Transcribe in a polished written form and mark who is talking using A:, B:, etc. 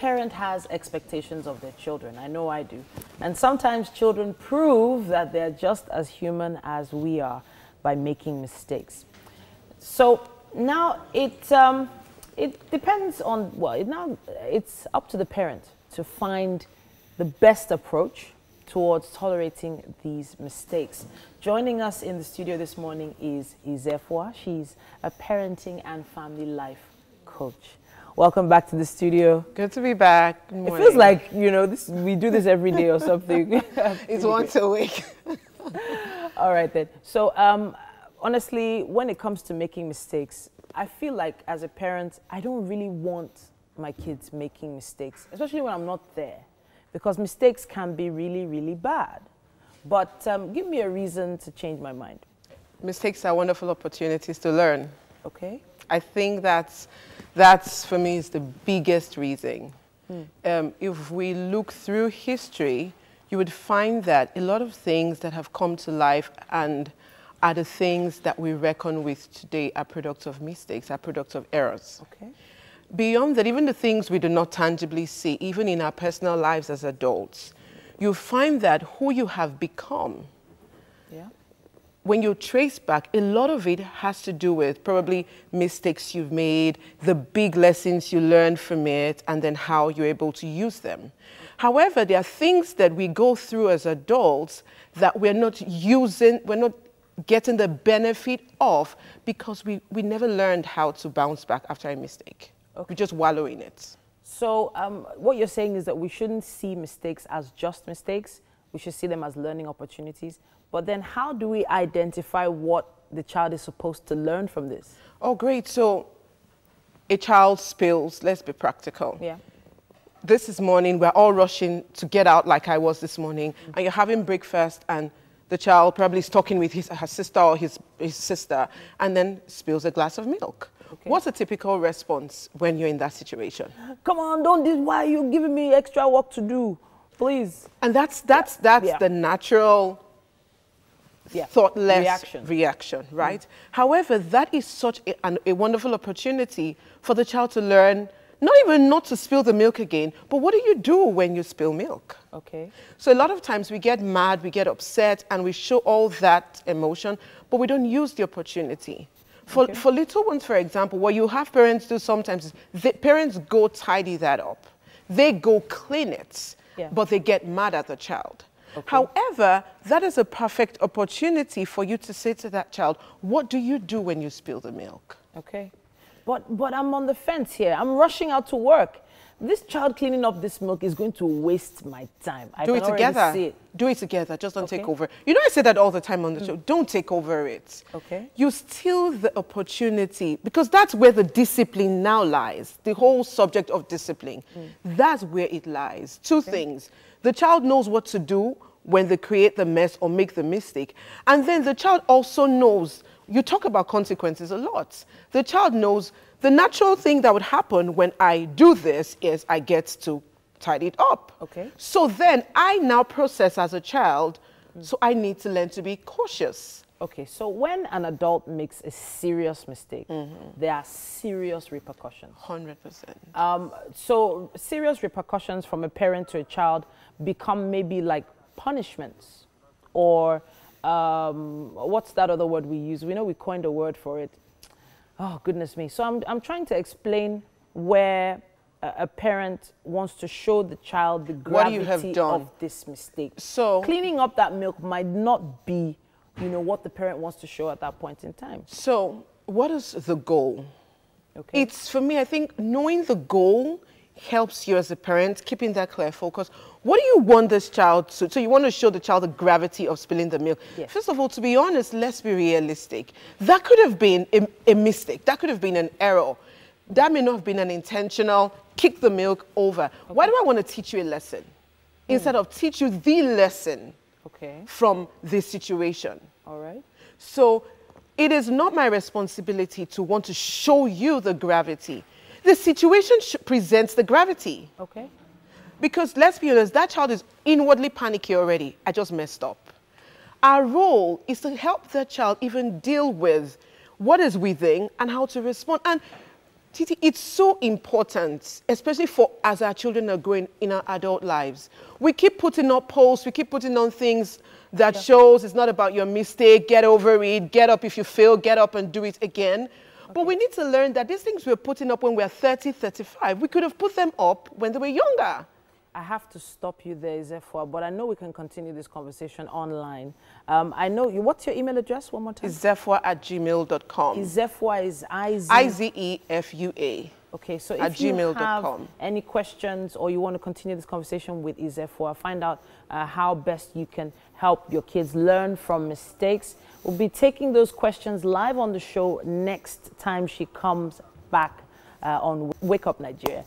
A: parent has expectations of their children. I know I do. And sometimes children prove that they're just as human as we are by making mistakes. So now it depends on, well, it's up to the parent to find the best approach towards tolerating these mistakes. Joining us in the studio this morning is Izefua. She's a parenting and family life coach. Welcome back to the studio.
B: Good to be back. Good morning.
A: It feels like, you know, we do this every day or something.
B: It's once a week.
A: All right then. So honestly, when it comes to making mistakes, I feel like as a parent, I don't really want my kids making mistakes, especially when I'm not there, because mistakes can be really, really bad. But give me a reason to change my mind.
B: Mistakes are wonderful opportunities to learn.
A: Okay.
B: I think that's for me is the biggest reason. If we look through history, you would find that a lot of things that have come to life and are the things that we reckon with today are products of mistakes, are products of errors.
A: Okay.
B: Beyond that, even the things we do not tangibly see, even in our personal lives as adults, you find that who you have become, when you trace back, a lot of it has to do with probably mistakes you've made, the big lessons you learned from it, and then how you're able to use them. However, there are things that we go through as adults that we're not using, we're not getting the benefit of because we never learned how to bounce back after a mistake. Okay. We just wallow in it. So
A: what you're saying is that we shouldn't see mistakes as just mistakes. We should see them as learning opportunities. But then how do we identify what the child is supposed to learn from this?
B: Oh, great. So a child spills, let's be practical.
A: Yeah.
B: This morning, we're all rushing to get out like I was this morning, and you're having breakfast, and the child probably is talking with her sister or his sister, and then spills a glass of milk. Okay. What's a typical response when you're in that situation?
A: Come on, don't do this. Why are you giving me extra work to do? Please.
B: And that's the natural thoughtless reaction, right? However, that is such a wonderful opportunity for the child to learn, not to spill the milk again, but what do you do when you spill milk?
A: Okay.
B: So a lot of times we get mad, we get upset, and we show all that emotion, but we don't use the opportunity. For little ones, for example, what you have parents do sometimes is parents go tidy that up. They go clean it, but they get mad at the child. Okay. However, that is a perfect opportunity for you to say to that child, what do you do when you spill the milk?
A: Okay. But I'm on the fence here. I'm rushing out to work. This child cleaning up this milk is going to waste my time.
B: Do it together. Do it together. Just don't take over. You know, I say that all the time on the show. Don't take over it. Okay. You steal the opportunity, because that's where the discipline now lies. The whole subject of discipline. That's where it lies. Two things. The child knows what to do when they create the mess or make the mistake. And then the child also knows, you talk about consequences a lot. The child knows the natural thing that would happen when I do this is I get to tidy it up. Okay. So then I now process as a child, so I need to learn to be cautious.
A: Okay, so when an adult makes a serious mistake, there are serious repercussions.
B: 100%.
A: So serious repercussions from a parent to a child become maybe like punishments, or what's that other word we use? We know we coined a word for it. Oh, goodness me. So I'm trying to explain where a parent wants to show the child the gravity of this mistake. So cleaning up that milk might not be, what the parent wants to show at that point in time.
B: So what is the goal? Okay. It's, for me, I think knowing the goal helps you as a parent, keeping that clear focus. What do you want this child to, so you want to show the child the gravity of spilling the milk. Yes. First of all, to be honest, let's be realistic. That could have been a mistake. That could have been an error. That may not have been an intentional kick the milk over. Okay. Why do I want to teach you a lesson instead of teach you the lesson from this situation?
A: All right.
B: So it is not my responsibility to want to show you the gravity. The situation presents the gravity. Okay. Because let's be honest, that child is inwardly panicky already. I just messed up. Our role is to help that child even deal with what is within and how to respond. And Titi, it's so important, especially for as our children are growing in our adult lives. We keep putting up posts, we keep putting on things that shows it's not about your mistake, get over it, get up if you fail, get up and do it again. Okay. But we need to learn that these things we're putting up when we're 30, 35, we could have put them up when they were younger.
A: I have to stop you there, Izefua, but I know we can continue this conversation online. I know you. What's your email address one more time?
B: Izefua@gmail.com.
A: Izefua is
B: I-Z-E-F-U-A.
A: Okay, so if you have any questions or you want to continue this conversation with Izefua, find out how best you can help your kids learn from mistakes. We'll be taking those questions live on the show next time she comes back on Wake Up Nigeria.